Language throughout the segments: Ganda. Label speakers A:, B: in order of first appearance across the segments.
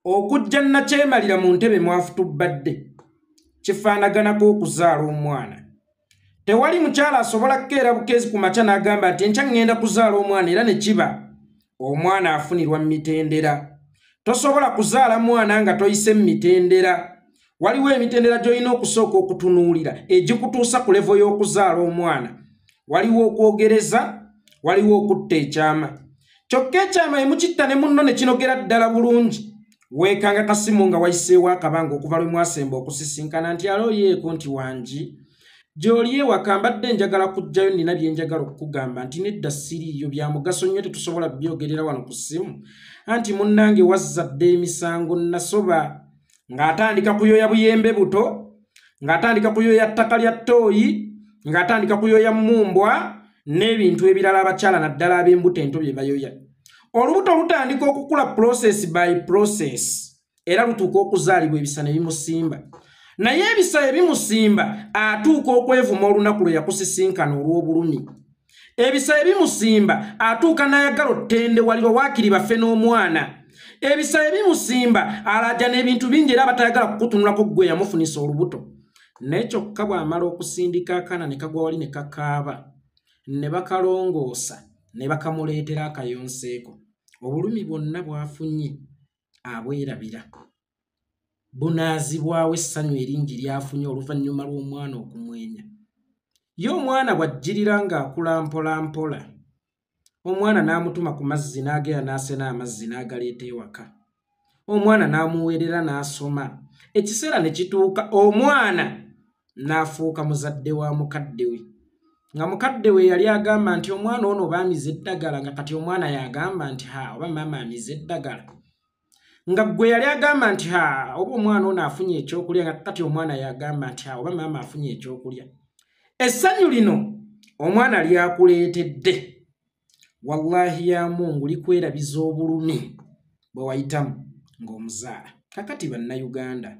A: okujja nakyemalira mu ntebe mwafutubadde kifaanaganako okuzaala omwana. Tewali mukyala asobola kukeera bukeezi ku makya n'agamba nti enkya ŋŋenda kuzaala omwana era ne kiba omwana afunirwa mu mitendera. Tosobola kuzaala mwana nga toyise mu mitendera. Waliwo emitendera gy'olina okusooka okutunuulira egikutuusa ku levo y'okuzaala omwana. Waliwo okwogereza, waliwo okutta ekyama. Kyokka ekyama emukitta ne munno ne kinogera ddala bulungi. Weekanga kasimu nga wayiseewo akabanga okuva lwe mwasemba okusisinkana nti alooyeeko nti wangi. Gy'oli ewaka mbadde njagala kujjayo nina bye njagala okukugamba nti nedda siriiyo bya mugaso nnyo tetusobola byogerera wano ku ssimu. Anti munnange wazzadde emisango nasoba ng'atandika kuyoya buyembe buto, ng'atandika kuyoya ttaka lya ttooyi, ng'atandika kuyoya mmumbwa n'ebintu ebirala abakyala naddala ab'embuto ento bye bayoya. Olubuto lutandika okukula process by process era lutuuka okuzaalibwa ebisa ne bimusimba. Naye ebisa ebimusimba atuuka okwevuma olunaku lwe yakusisinkana olw'obulumi. Ebisa ebimusimba atuuka n'ayagala ottende waliro waakiri bafe n'omwana. Ebisa ebimusimba alaja n'ebintu bingi era abatayagala kukutunulako ggwe yamufunisa olubuto. Naye kyokka bw'amala okusindika akaana ne kagwa wali ne kakaaba ne bakalongoosa ne bakamuleetera akayonseeko. Obulumi bwonna bw'afunye abwerabira. Bunaazibwawo essanyu eringi lyafunye oluvannyuma lw'omwana okumwenya. Ye omwana bw'ajjirira ng'akula mpola mpola. Omwana n'amutuma ku mazzi n'agenda n'asena amazzi n'agaleeta ewaka. Omwana n'amuweerera n'asoma. Ekiseera ne kituuka omwana n'afuuka muzadde wa mukadde we. Nga mukadde we yali agamba nti omwana ono oba amize eddagala nga kati omwana yagamba nti oba maama amize eddagala. Nga gwe yali agamba nti oba omwana ono afunye ekyokulya nga kati omwana yagamba nti oba maama afunye ekyokulya. Essanyu lino omwana lyakuleetedde. Wallahi ya Mungu likwerabiza obulumi bwe wayitamu ng'omuzaala. Kakati bannayuganda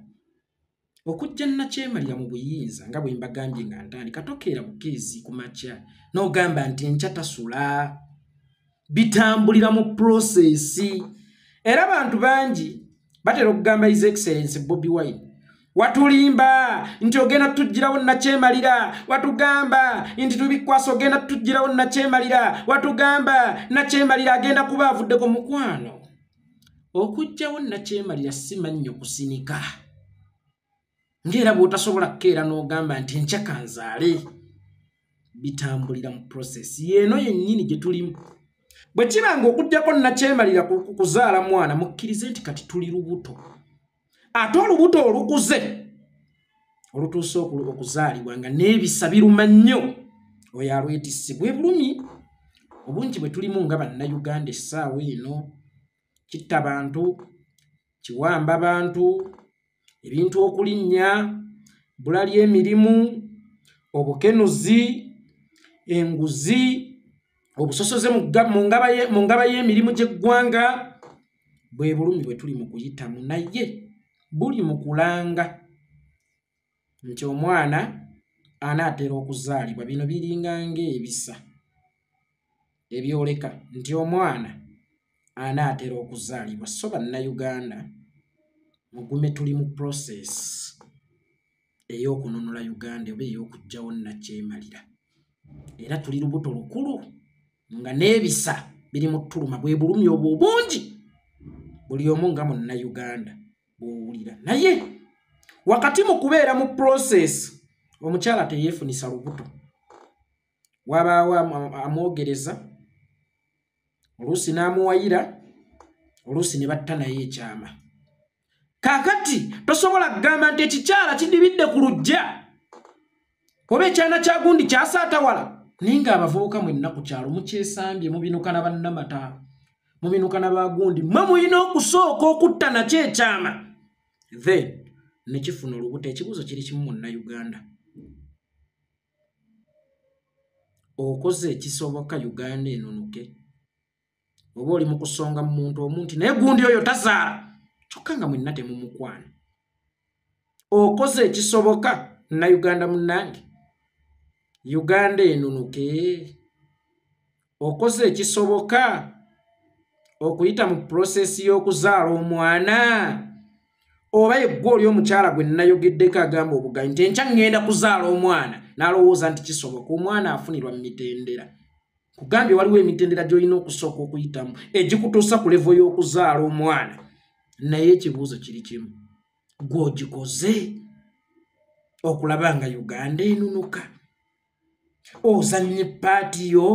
A: okujja nakyemalira mu buyinza nga bwe mbagambye nga ntandika tokeera bukeezi ku makya n'ogamba nti enkya tasula. Bitambulira mu prosesi. Era abantu bangi batera okugamba His Excellency Bobi Wine watulimba nti ogenda tujjirawo nakyemalira, watugamba nti tubikwasa ogenda tujjirawo nakyemalira, watugamba nakyemalira agenda kuba avuddeko mukwano. Okujjawo nakyemalira si mannyo kusinika. Ng'era bw'otasobola kukeera n'ogamba nti enkya kanzaale. Bitambulira mu prosesi yeeno yennyini gye tulimu. Bwe kiba ng'okujjako nakyemalira kuzaala mwana mukkirize nti kati tuli lubuto. Ate olubuto olukuze olutuuse okuzaalibwa nga n'ebisa biruma nnyo oyo alwetisse bwe bulumi obungi bwe tulimu nga bannayuganda essaawa eno. Kitta bantu, kiwamba bantu, ebintu okulinnya, bbula ly'emirimu, obukenuzi, enguzi, obusosoze mu ngaba y'emirimu gy'eggwanga. Bwe bulumi bwe tuli mu kuyitamu naye buli mu kulanga nti omwana anaatera okuzaalibwa. Bino biringa ng'ebisa ebyoleka nti omwana anaatera okuzaalibwa. So bannayuganda mugume tuli mu process ey'okununula Uganda oba ey'okujjawo nakyemalira. Era tuli lubuto lukulu nga n'ebisa biri mu ttuluma. Bwe bulumi obwo obungi buli omu nga munnayuganda bw'owulira. Naye wakati mu kubeera mu process omukyala teyeefunisa lubuto. Wabaawo amwogereza, oluusi n'amuwayira, oluusi ne batta naye ekyama. Kaakati tosobola kugamba nti ekikyala kidibidde ku luggya oba ekyana kya gundi kyasaatawala. Naye ng'abavubuka mwenna ku kyalo mukyesambye mubinuka na bannamata, mubinuka na bagundi, mmwe mulina okusooka okutta nakyo ekyama. Then ne kifuna olubuto. Ekibuuzo kiri kimu munnayuganda. Okoze ekisoboka Uganda enunuke? Oba oli mu kusonga mu muntu omunti naye gundi oyo tazaala kyokka nga mwenna temumukwana. Okoze ekisoboka Nnayuganda munnange? Uganda enunuke? Okoze ekisoboka okuyita mu process y'okuzaala omwana oba yeggwa oli omukyala gwe nayogeddeko agamba obugayi nti enkya ŋŋenda kuzaala omwana n'alowooza nti kisoboka omwana afunirwa mu mitendera kugambye waliwo emitendera gy'olina okusooka okuyitamu egikutuusa ku levo y'okuzaala omwana naye ekibuuzo kiri kimu gw'ogikoze okulaba nga Uganda enunuka ozannye paati yo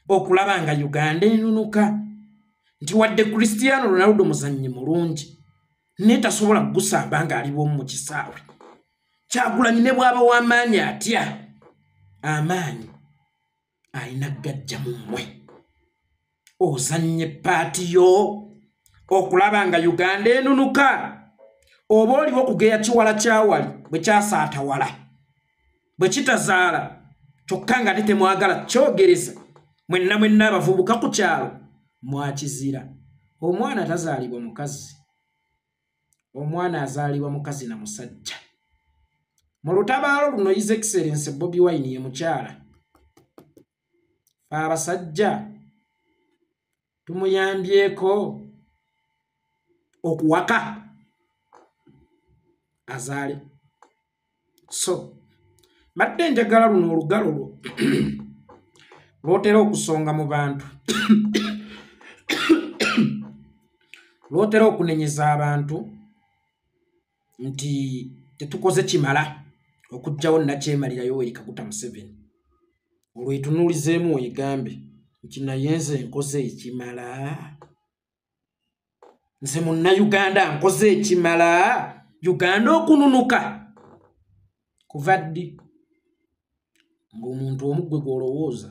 A: okulaba nga Uganda enunuka nti wadde Cristiano Ronaldo muzannyi mulungi naye tasobola kugusamba ng'aliwo mu kisaawe Kyagulanyi ne bw'aba w'amaanyi atya amaanyi alina gajja mu mmwe ozannye paati yo okulaba nga Uganda enunuka oba oliwo kugeya kiwala kyawali bwe kyasaatawala bwe kitazaala kyokka nga tetemwagala kyogereza mwenna abavubuka ku kyalo mwakizira omwana tazaalibwa mukazi omwana azaalibwa mukazi na musajja mu lutabaalo luno His Excellency Bobi Wine ye mukyala abasajja tumuyambyeko okuwaka azaale so badde njagala luno olugalo lwo lwotera okusonga mu bantu lwotera okunenyeza abantu nti tetukoze kimala okujjawo Nakyemalira Yoweri Kaguta Museveni olwetunuulizeemu weegambe nti naye nze nkoze ekimala nze munnayuganda nkoze ekimala Uganda okununuka kuva ddi ng'omuntu omu gwe gw'olowooza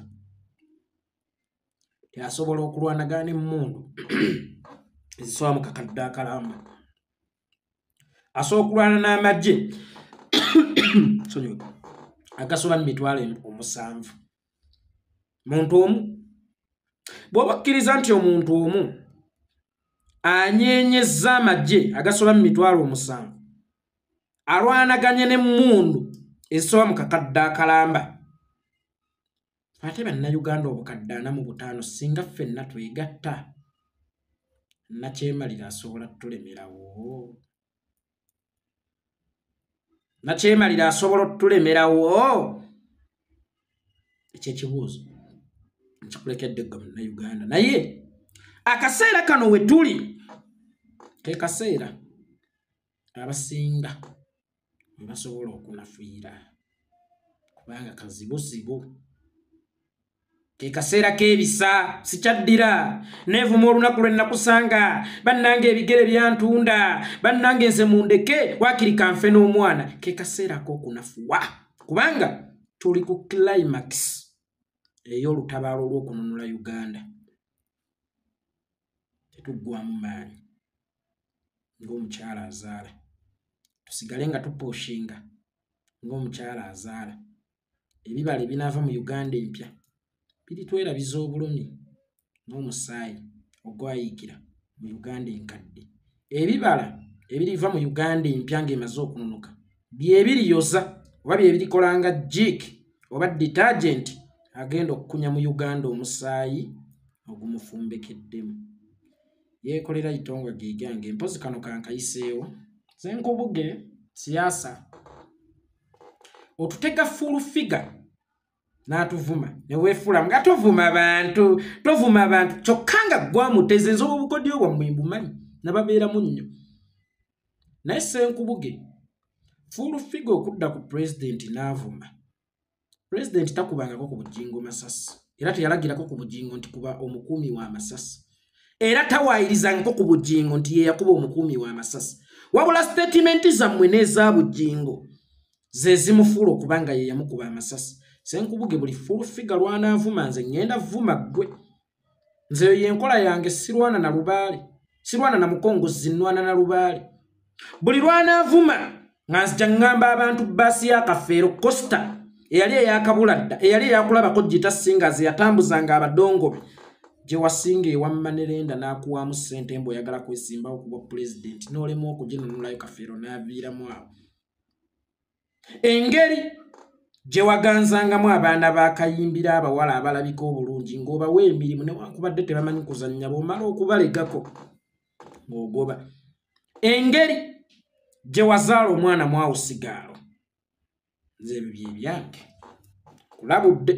A: teasobola okulwanagana n'emmundu ezisoba mu kakadde akalamba asobola okulwana n'amagye agasoba mu mitwalo 7 muntu omu bw'oba okkiriza nti omuntu omu anyeenyezza amagye agasoba mu mitwalo 7 alwanaganye n'emmundu ezisoba mu kakadde akalamba ate bannayuganda obukadde 45 singa ffenna twegatta Nakyemalira asobola tulemerawo Nakyemalira asobola tulemerawo ekyekibuuzo nkikulekedde gwe munnayuganda naye akaseera kano we tuli ke kaseera abasinga basobola okunafuira kubanga kazibuzibu ke kaseera k'ebisa sikyaddira neevuma olunaku lwe nakusanga bannange ebigere byantunda bannange nze mundeke waakiri kanfe n'omwana ke kaseera k'okunafuwa kubanga tuli ku climax ey'olutabaalo lw'okununula Uganda tetuggwamu maanyi ng'omukyala azaala tusigale nga tupooshinga ng'omukyala azaala ebibala ebinaava mu Uganda empya biritwerabiza obulumi n'omusaayi ogwayiikira mu Uganda enkadde ebibala ebiriva mu Uganda empya ng'emaze okununuka byebiriyoza oba byebirikola nga jik oba detergent agenda okukunya mu Uganda omusaayi ogumufumbekeddemu Yekolera itonga gigange empozi kano kankayiseewo zenkubuge siasa otutega full figure n'atuvuma ne weefula nga tovuma abantu kyokka gwamuteze nsoba obukodyo bwammwe mbumanyi nababeeramu nnyo naye senkubuge full figure okudda ku president n'avuma president takubangako ku bujingo masasi era teyalagirako ku bujingo nti kuba omukuumi wa masasi era tawaayirizangako ku bujingo nti ye yakuba omukuumi wa masasi wabula statement zammwe n'eza bujingo ze zimufuula okubanga ye yamukuba amasasi senkubuge buli full figure lwanaavuma nze ngenda vuma ggwe nze yo yenkola yange sirwana na lubaale sirwana na mukongozi nnwana na lubaale buli lwanaavuma nga nzija ngamba abantu baasi y'akafeero costa eyali eyakabuladda eyali eyakulabako gita singazi yatambuzanga abadongobe gye wasinga ewammanerenda n'akuwaamu ssente mbu oyagala kwesimbawo kuba pulezidenti n'olemu okuginunulayo kafeero n'aviiramu awo engeri gye waganzangamu abaana bakayimbira abawala abalabika obulungi ng'obawa emirimu newankubadde tebamanyi kuzannya bw'omala okubalegako ng'ogoba engeri gye wazaala omwana mwawusigaalo nze ebyo bye byange kulabudde